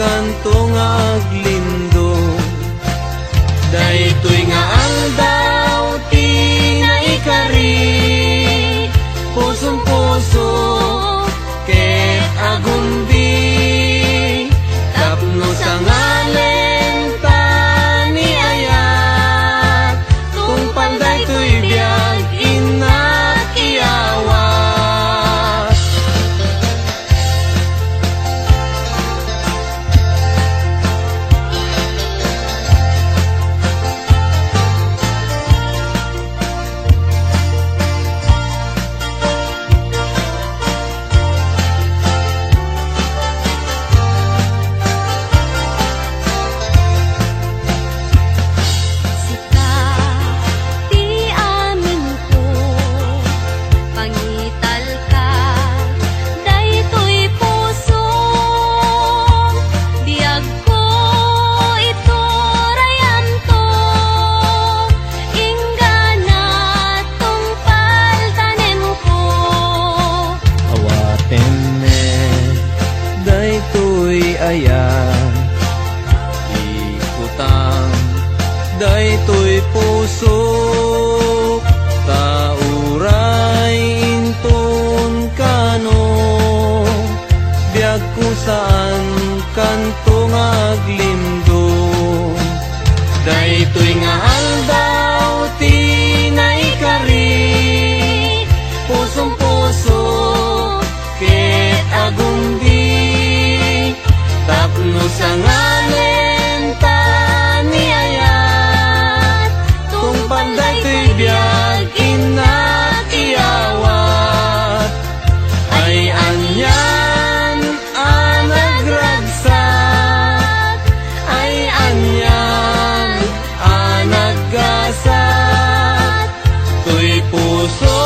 kanto nga aglindo. Daytoy nga aldaw ti naikari, pusong puso ket agundi, tapno sa ngalen ta ni ayat, tungpal daytoy biag inakiawas. Ayan, ikutang daytoy pusok, tauray inton kano, biag kusaan kanto nga aglindo. Daytoy nga aldaw ti naikari, pusong puso ket agundi, tapno sa ngalen ta ni ayat, tungpal daytoy biag inakiawat. Ay anyan nagragsak, ay anyan naggasat, tuy puso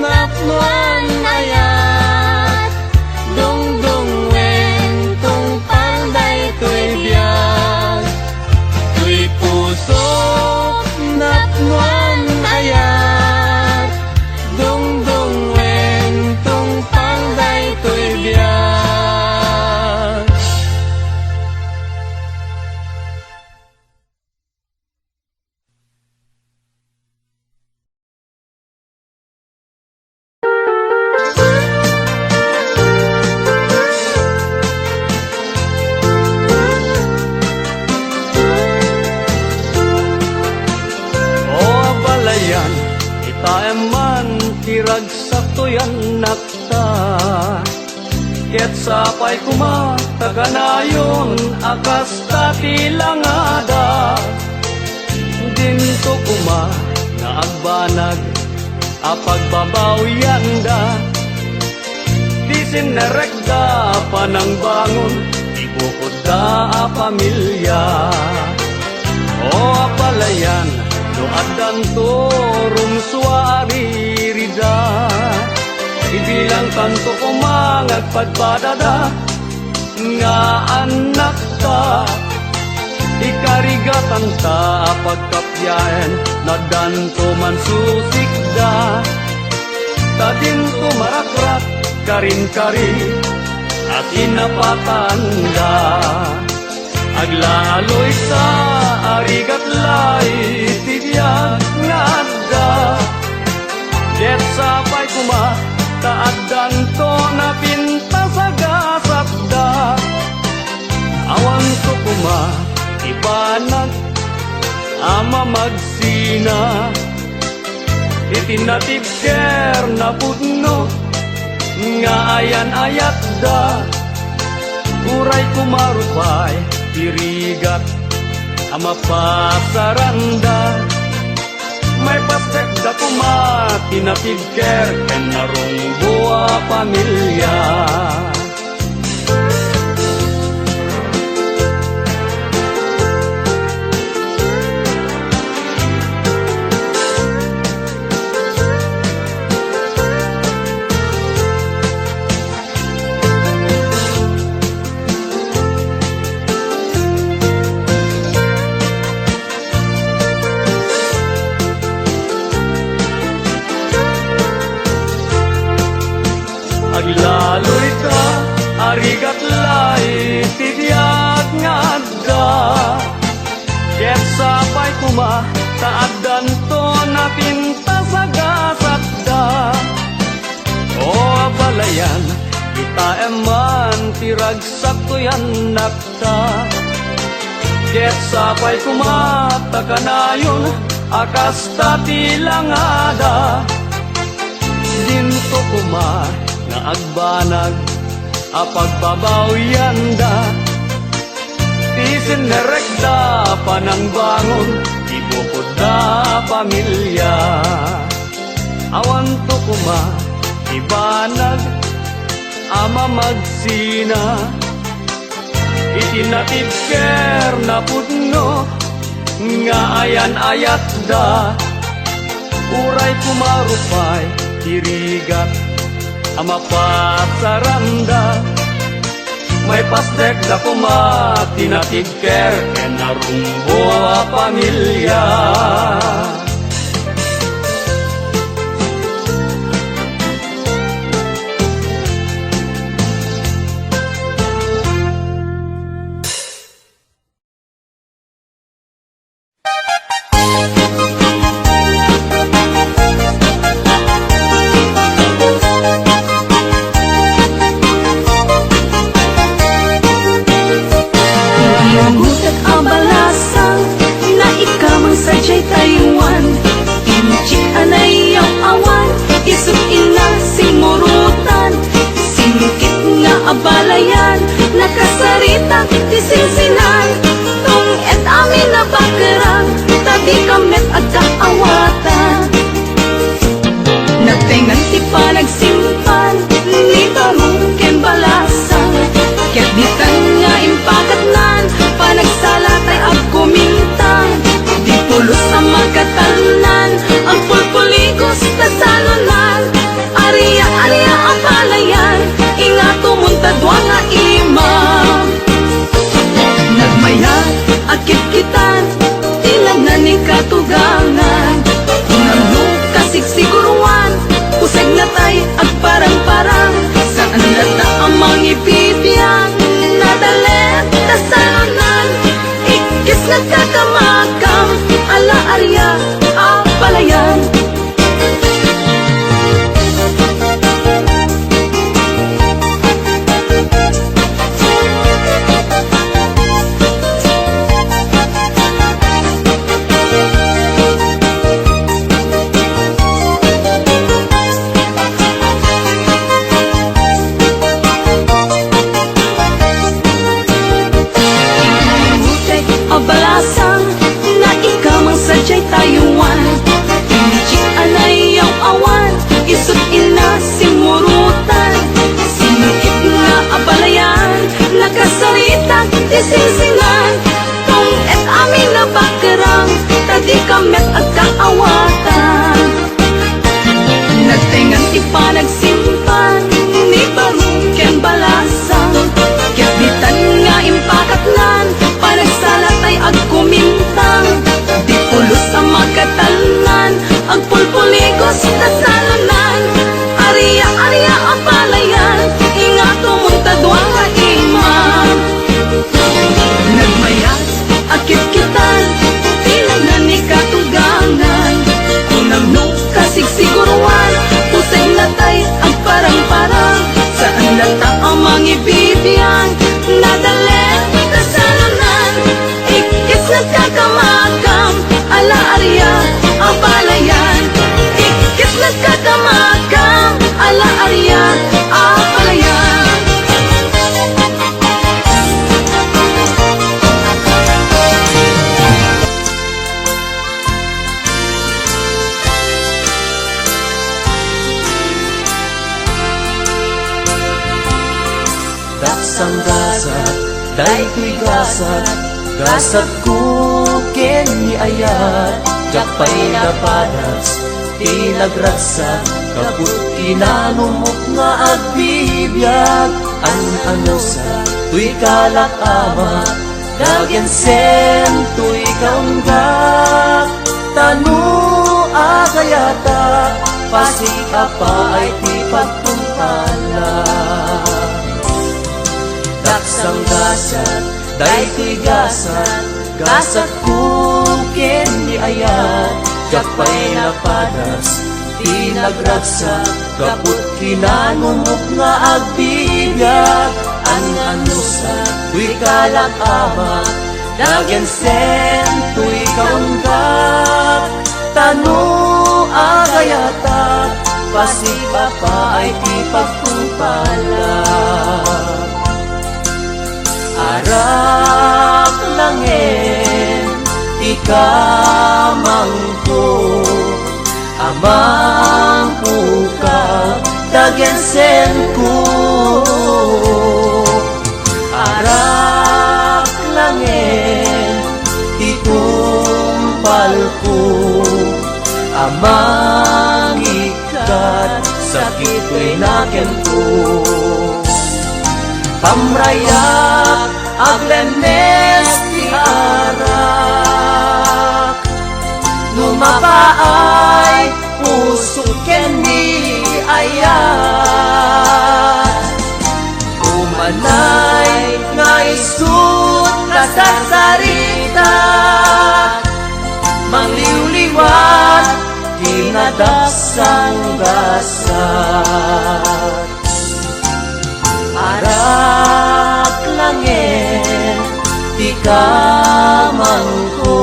napnuan ayat, dungdung pusok napnuan ayat, dungdung wentong panday to'y biyak. Taeman tiragsak to'yan nakta, ket sapay kuma taganayon akas tatilangada. Dinto kuma nga agbanag apagbabawyanda, di sinerekda panang bangon, ibukod da a pamilya. O apalayan no adan turun suari rida, ibilang kanto ko mangagpadpadada nga anak ta, ikarigatan ta pagkapyaen na danto man susikda, tadin tumarakrat karin-kari at inapatanda. Aglaloy sa arigat lay tibiyag nga adda, ket sapay kuma taaddan to na pinta sa gasapda. Awan to kuma ibanag ama magsina, itinatibker na pudno nga ayan-ayat da. Uray kumarupay tirigat ama pasaranda, may pastek da kuma tinatibker ken narong buwa pamilya. Aglaloy ka ket sapay kuma taaddan to na pinta sa gasatda. O abalayan, kita eman tiragsak to yan nakta. Ket sapay kumata kanayon, akas tatilangada. Dinto kuma nga agbanag, apagbabawyan da. Tisin nerekda panang bangon, ibukod da pamilya. Awan to kuma, ibanag, ama magsina. Itinatid ker na pudno, nga ayan-ayat da. Uray kumarupay, tirigat, ama pasaranda. May pasdek na kuma, tinatid ker, narumbo a pamilya. Abalayan, nakasarita, tisinsinan. Tung et amin na bakerang, tadi kamet at kaawatan. Nagtengan ti pa nagsimpan, ni tarong ken balasan. Ket ditan nga impakatnan, panagsalatay ag kumintang. Di pulos sa magkatanan, ang pulpuligos na salunan. Ariya abalayan, ingato muntadwa nga imam. Nagmayat, akit-kitan, tilagnan ni katugangan. Unang kasigsiguruan, kusag na tay at parang-parang. Saan lata ang mga ibibiyang, nadalet na salunan. Ikis nagkakamakam, ala-arya, abalayan. Abalasang na ikaw mang sadyay tayuan. Pinchik anay ang awan, isut ina simurutan. Sinikip nga abalayan, nakasarita tisinsingan. Kung et amin na bakerang, tadi kamet at kaawatan. Nagtengan ti pa nagsimpan, ni barong ken balasang. Ket bitan nga impakatnan, panagsalatay ag kumintang. Di pulos sa magkatanan, ang pulpuligos na salunan. Ariya abalayan, ingato muntadwa nga imam. Nagmayat, akit-kitan, tilagnan ni katugangan. Unang kasigsiguruan, pusay natay ang parang-parang. Saan lata ang mga ibibiyang, nadalet na salunan. Ikis nagkakamakam, ala-arya, abalayan. Ikis nagkakamakam, ala-arya, abalayan. Daksang gasat, daytoy gasat, gasat ko ken ayat. Jakpay na panas, tilagratsak, kaput kinanumok nga agbibiyag. An-ano sa tuy kalak ama, dagen sen tuy kaunggak. Tanu agayata, pasik apa ay ti pagtumpala. Daksang gasat, daytoy gasat, gasat ko Jakpay napadas, di nagragsa, kaput kinanumok nga agbibiyag. Ang anusa, tuy kalak ama, dagen sento'y kaunggak. Tanu agayata, pasipapa ay ti pagkumpala. Arak langin, ikamangko, amang pukaw, dagensen ko. Arak langin, itumpal ko, amang ikat, sakit ko'y naken ko. Pamrayak, aglenes ti arak, lumapaay, puso ken ni ayat. Umanay, nga isut kasasarita, mangliwliwan, kinadaksang gasat. Arak langin, di kamangko,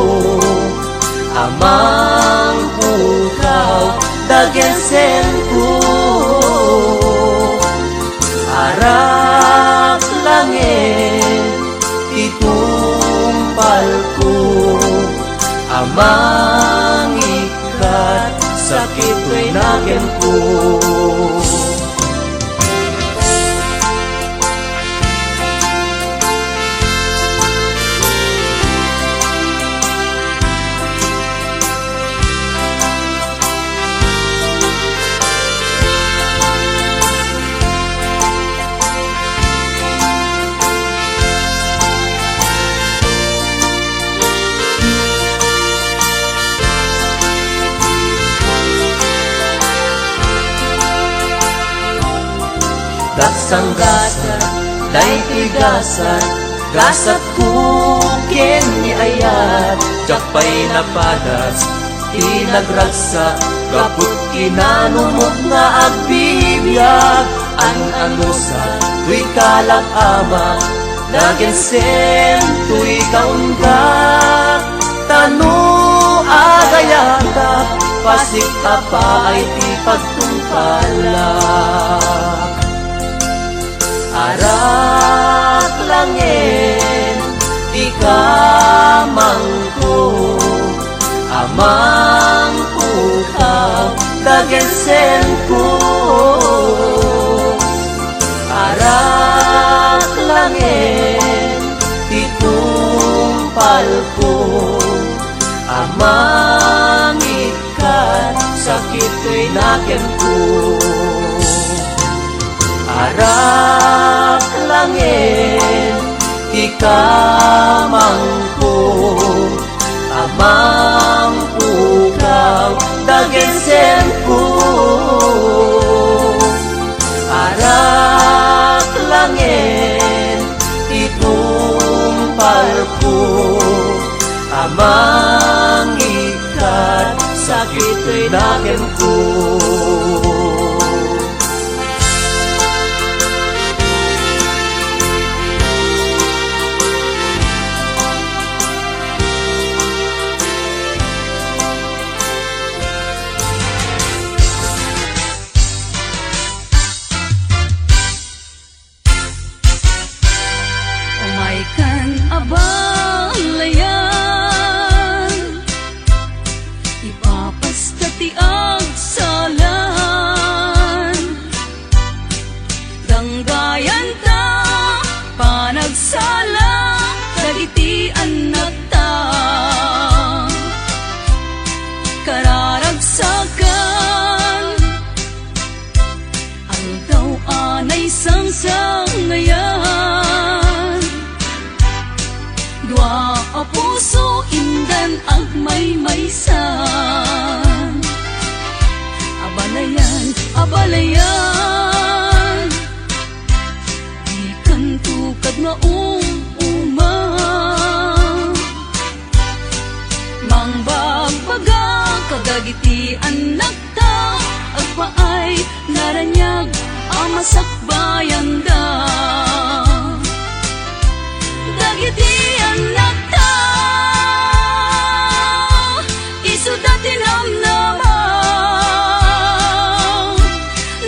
amang pukaw, dagensen ko. Arak langin, itumpal ko, amang ikat, sakit ko'y naken ko. Daksang gasat, day tigasan, gasat kukin ni ayat. Jakpay napadas, tinagragsa, kaput kinanumok nga agbibiyag. An anusa, tuy kalak ama, dagensen tuy kaunggak. Tanu agayata, pasik apa ay ti pagtungkalak. Arak langin, di kamangko, amang pukaw, dagensen ko. Arak langin, itumpal ko, amang ikat, sakit ko'y naken ko. Arak langin, ikamangko, amang pukaw, dagensen ko. Arak langin, itumpal ko, amang ikat, sakit ko'y naken ko. Umaykan abalayan, ipapastati ang salan. Danggayan ta, panagsala, dagitian na ta. Kararagsakan, aldaw anay sangsangayan. Dua a puso indan agmaymaysan. Abalayan, abalayan, ikan tukad nga uma. Mangbagbaga dagiti anak ta, agpaay naranyag ang masakbayan da. Dagiti anak ta, isuda tinamnama,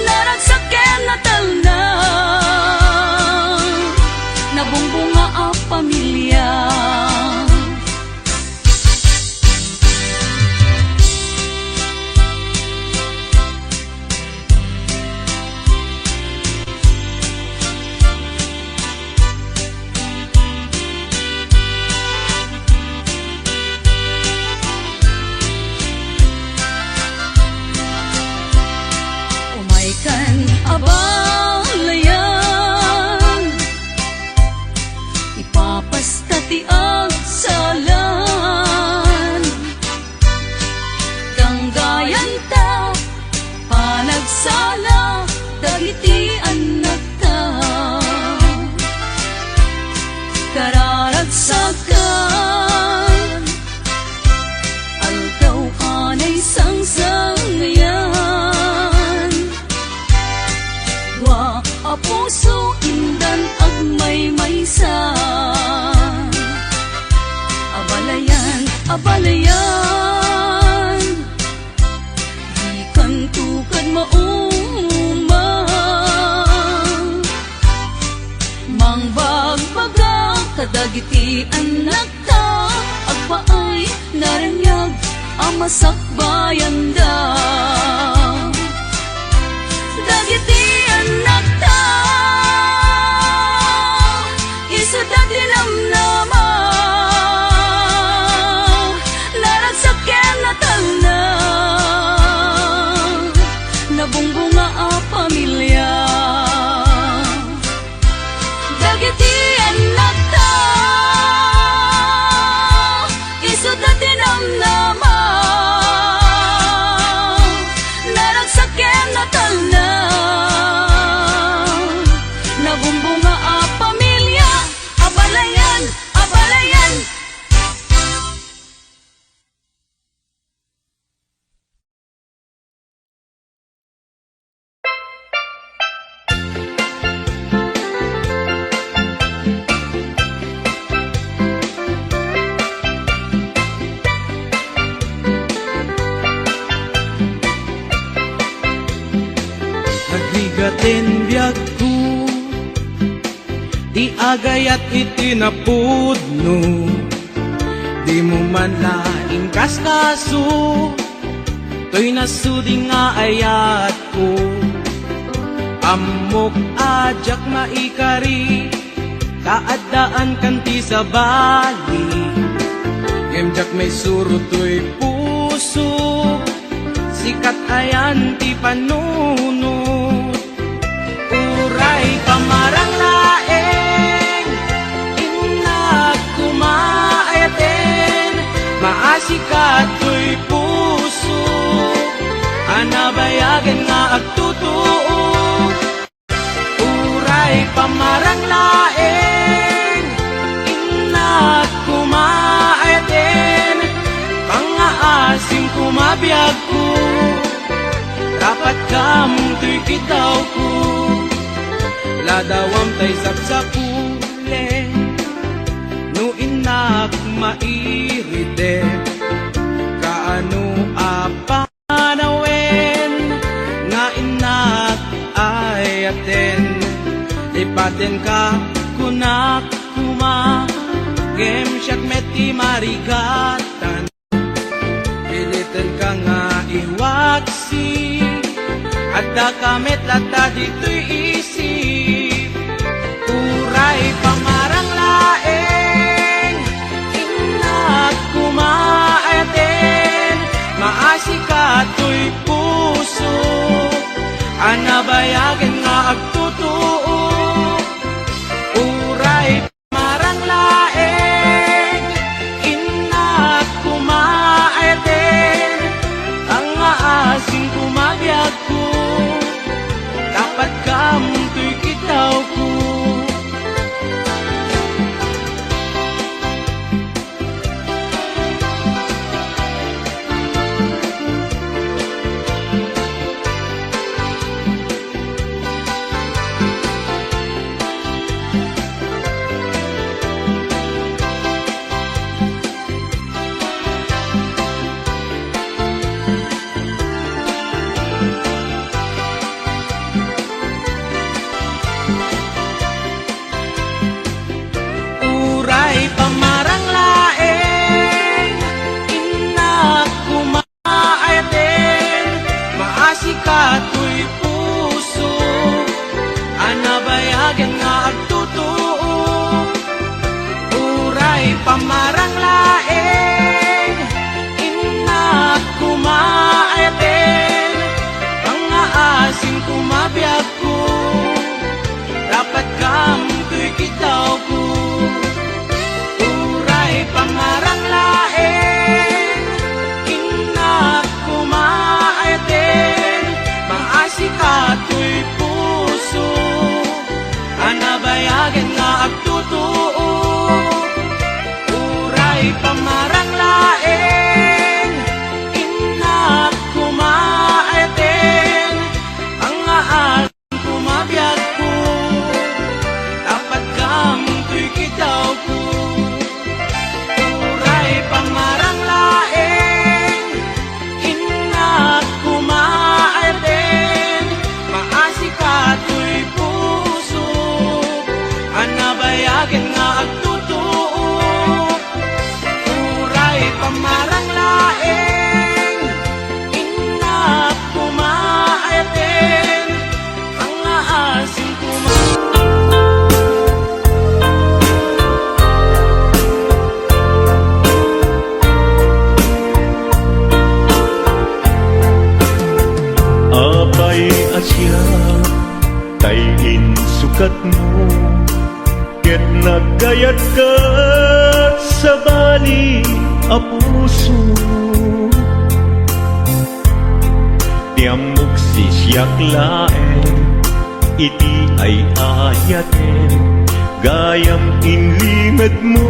naragsaken natal na, nabungbunga a pamilya. Umaykan abalayan, ipapastati ang salan. Ganggayan ta, panagsala, dagiti anak ta. Kararagsakan, aldaw anay sangsangayan. Wa a puso indan agmay maysa, abalayan, abalayan, di kan tukad maumang. Mangbagbaga kadagiti anak ta, agpaay naranyag ang masakbayan da. Dagiti anak ta, isuda tinamnama, naragsaken natal na, nabungbunga a pamilya. Dagiti anak ta, isuda tinamnama, naragsaken natal na, nabumbunga a pamilya. Abalayan, abalayan. Nagbigatin biyag ko, di agayat itinapudno, di mo man laing kaskaso, to'y nasudi nga ayat ko. Amok ajak maikari, kaadaan kanti sa bali, gemjak may suro to'y puso, sikat ayan ti panunot. Uray pamarang laeng, inag kumaayaten, maasikat to'y puso, anabayagan nga agtutuo. Uray pamarang laeng, inag kumaayaten, pangaasim kumabiyag ko, rapat kamong to'y kitaw ko. Ladawam tay sapsapule, no inak mairide, kaano apanawen, nga inak ayaten, ipaten ka kunak kuma, gemsyak meti marigatan, pilitin ka nga iwaksi, at dakamet lata dito'y isip. Uray pamarang laeng, inag kumaayaten, maasikat to'y puso, anabayagan nga agtutuo. Uray pamarang laeng, inag kumaayaten, ang aasing kumabiyag ko, dapat kamong to'y asya kay insukat mo ket nagkayat ka sa bali a puso tiamok si siyak laeng iti ay ayaten gayam inlimad mo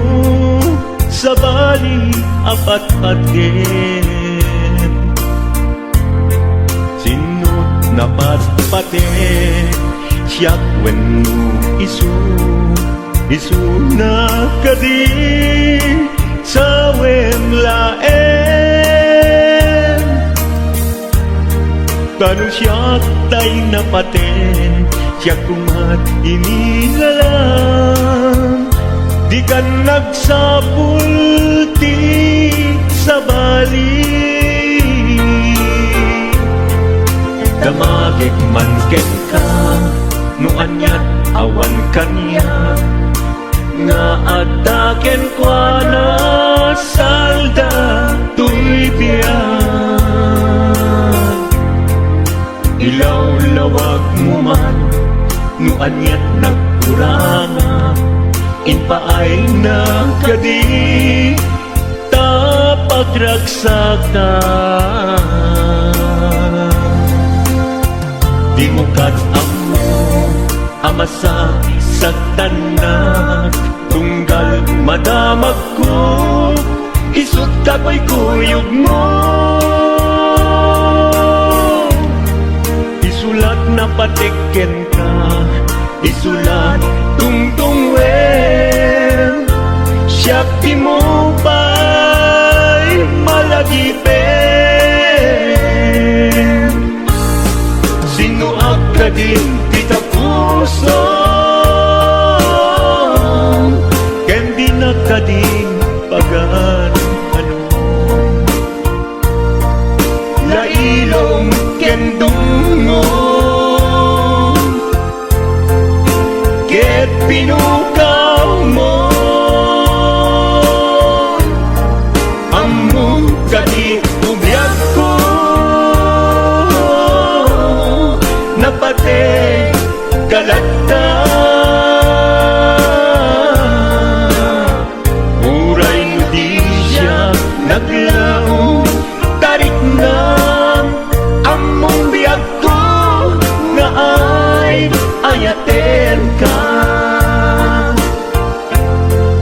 sa bali apat-paten sinut na patpate siyak wenno isu na kadi sa wemlaen tanu siyak tay napaten siyak kumat inilalang di ka nagsapulti sa bali damagik man ken ka no anyat awan kanya nga adaken kwa na salda tuy biyan ilaw-lawag mo man no anyat nagkuranga inpaay na kadi tapagragsakan di mo amo amasa sa tanak tunggal madamag ko isut kako'y kuyog mo isulat na patiken ka isulat tungtung wen siyak di mo ba'y malagipen sinuak ka din kita puso ken di na ka din pagan ano lailong ken dungong ket pinukaw mo among kadi ubiyag ko napate kalagta uray no di siya naglaong tarik na among biyag ko nga ay ayaten ka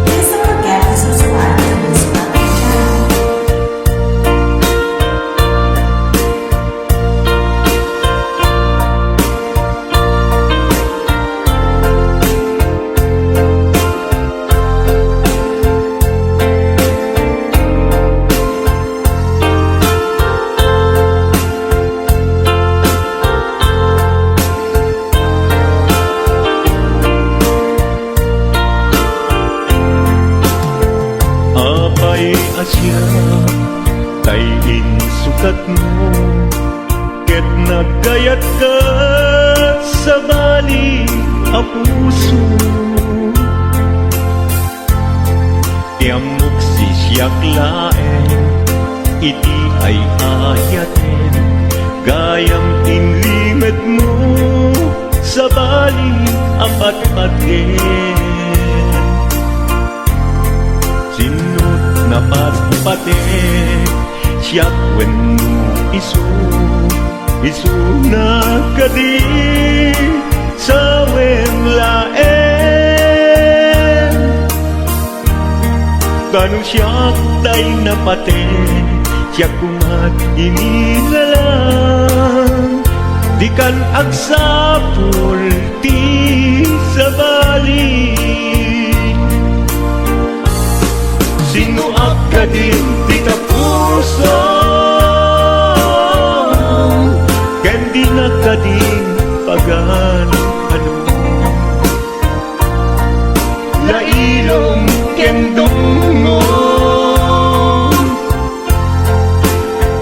Please don't forget to subscribe to this channel. apay asya kay insukat mo ket nagkayat ka sa bali a puso tiamok si siyak laeng iti ay ayaten gayam inlimad mo sa bali apat-paten sinut na patpate siyak wenno isu na kadi sa wemlaen kanu siyak tay napaten siyak kumat inilalang di kan agsapul ti sa bali sinuak ka din di ka puso ken di na ka din pagan ano lailong ken dungong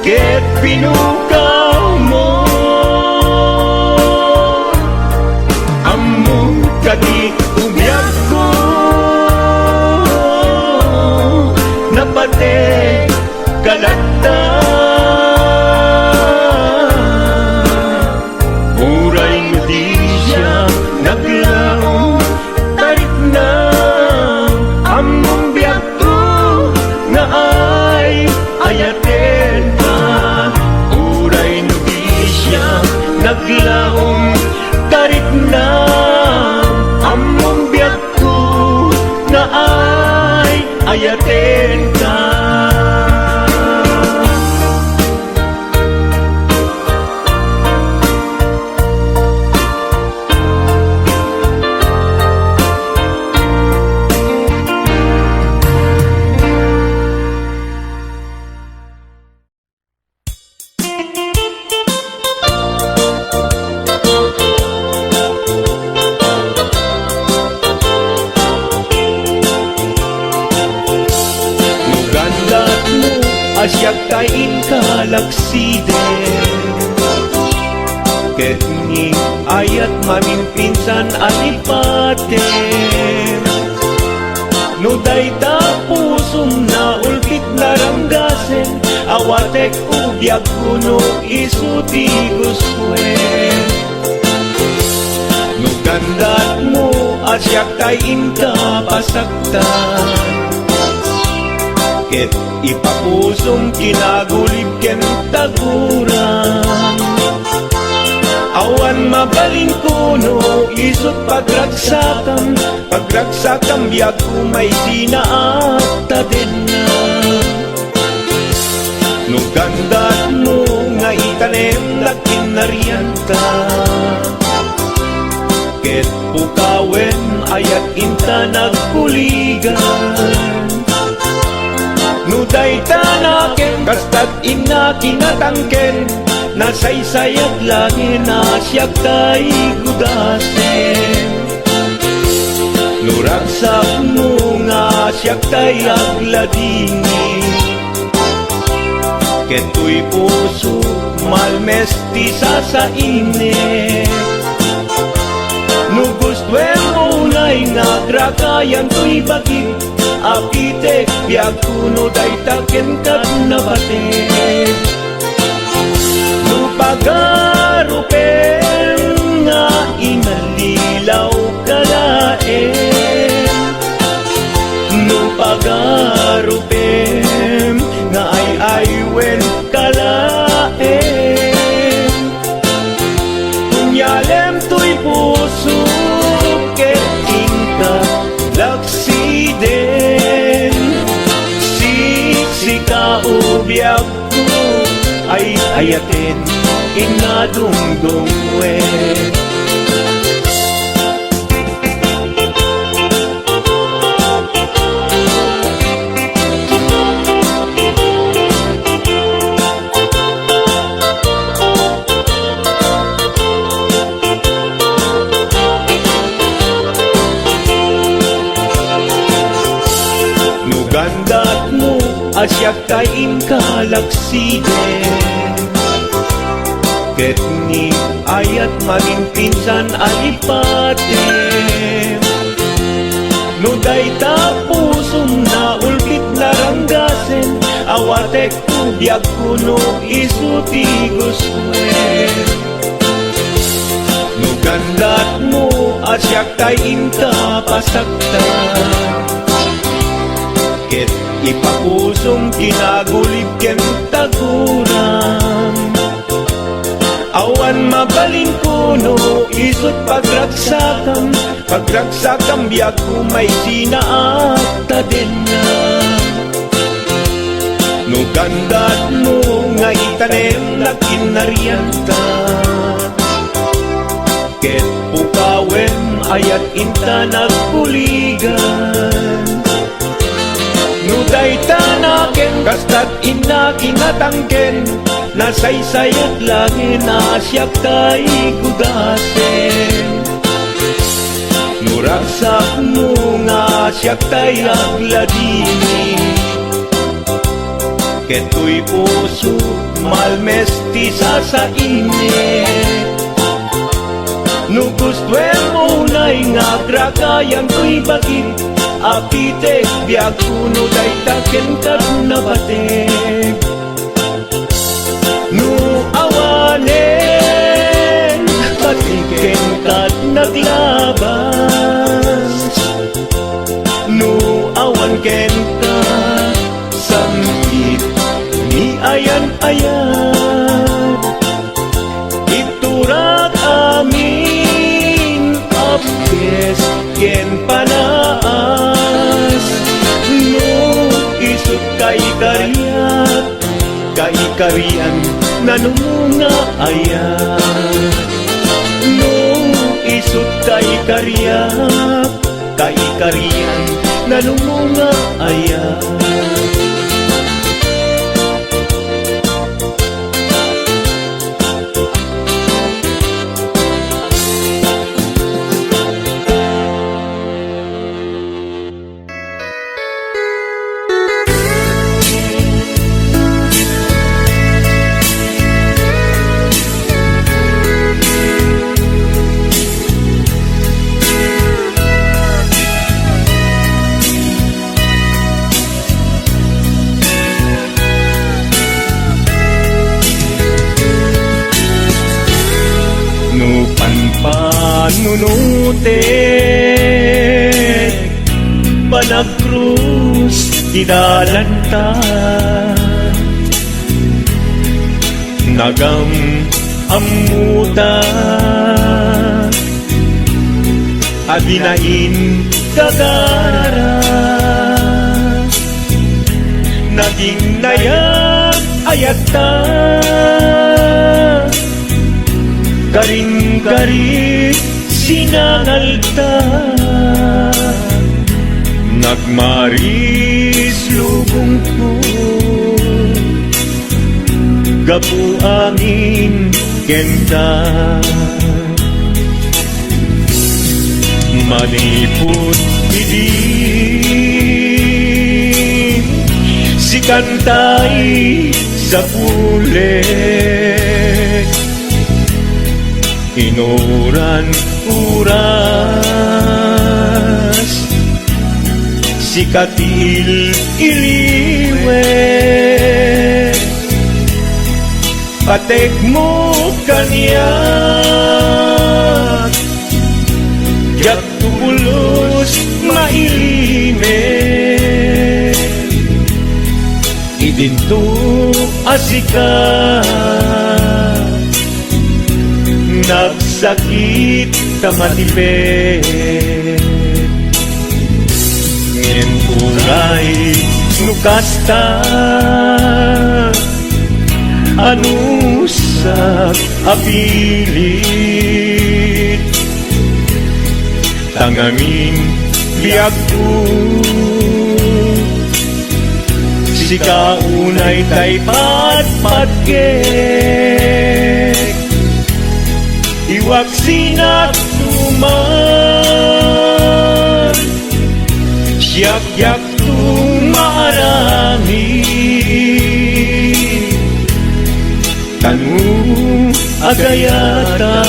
ket pinukaw mo among kadi umiyag ko napate kalagta asyak tain kalaksiden ket ni ayat mamimpinsan alipaten no dayta pusum na ulkit naranggasen awatek ugyag kuno isuti guswen no gandat mo asyak tain kapasaktan ket ipapusong kinagulib ken taguran awan mabalin kuno isut pagragsakam biag kumay sinaat din na no gandat mo nga itanem lakin narianta ket pukawen ayat inta nagkuligan no dayta naken kastat ina kinatangken nasaysayat langin asyak tay gudasen no ragsak mo nga asyak tay agladingi keto'y puso malmesti sa init no gustwen mo unay nga grakayan to'y baging apitek biag kuno daytaken kat nabaten no pagarupen nga inalilaw kalaen no pagarupen nga ay-aywen kalaen kunyalem to'y puso ket inka laksiden sika ubyak ko ay ayatin inadungdungwen gandat mo asyak tain kalaksiden ket ni ayat maging pinsan alipaten no dayta pusum na ulkit naranggasen awatek ugyag kuno isuti guswen no gandat mo asyak tain kapasaktan ket ipapusong kinagulib ken taguran awan mabalin kuno isut pagragsakam biag kumay sinaat din na no gandat mo nga itanem lakin narianta ket pukawen ayat inta nagkuligan no dayta naken kastat ina kinatangken nasaysayat langin asyak tay gudasen no ragsak mo nga asyak tay agladini keto'y puso malmesti sa init no gustwen mo unay nga grakayan to'y baging apitek biag kuno daytaken kat nabatek no awanen patiken kat naglabas no awan ken ka samkit ni ayan iturak amin apkes ken panaas no isut kay karian nanumunga ayat no isut kay karian nanumunga ayat Manunutek Panagkrus Idalanta Nagam amuta Adinain kagara Naging nayag ayata Karing-karit sinangalta Nagmaris lubong ko Gapu angin kenta Maniput idin Si kantay sa pulet Inuran uras Si katil iliwet Patek mo kanya Yak tubulos mailimet Idinto asika Nagsakit kamatipet Ngin ulay nukasta Anusak apilit Tangamin biag ko Si kaunay tay patpatgek Iwag sinak tuman Siyak-yak tumarami Kanu agayata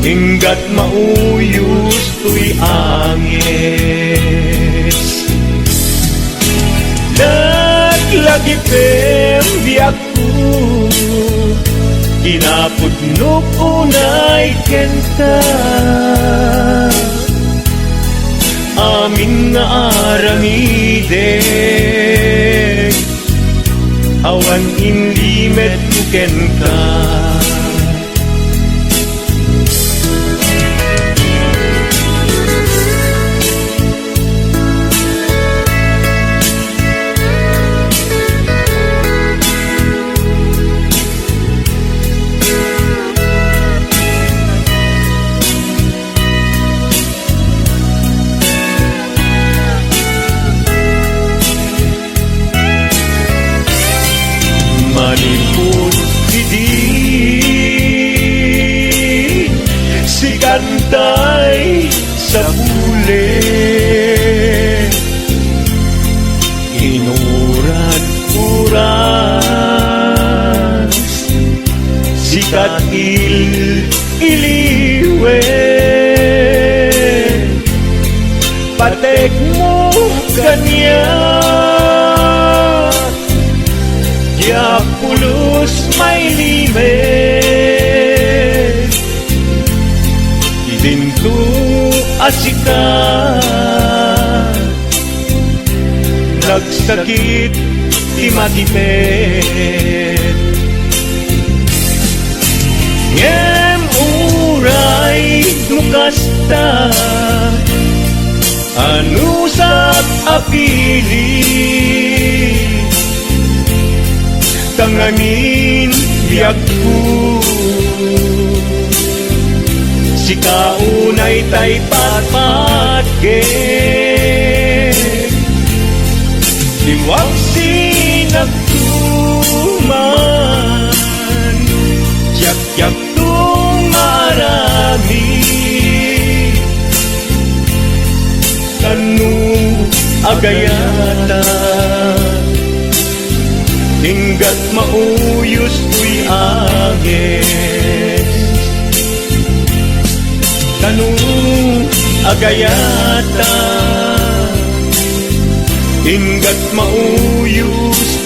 Hinggat mauyos tuy angis Naglagi biyak ko Kinapudnok unay kenta Amin na aramidek Awan inlimet ko kenta Maniput hindi Si kantay sa pulet Inuran uras Si katil iliwet Patek mo kanya Ya pulos may limet Idinto asika Nagsakit imatipet Ngem uray nukasta Anusap apilit Tanganin biag ko Si kaunay tay patpatgek Iwag sinagtuman Yak-yak tumarami Kanu agayata Hinggat mauyos tuy agis Kanu agayata Hinggat mauyos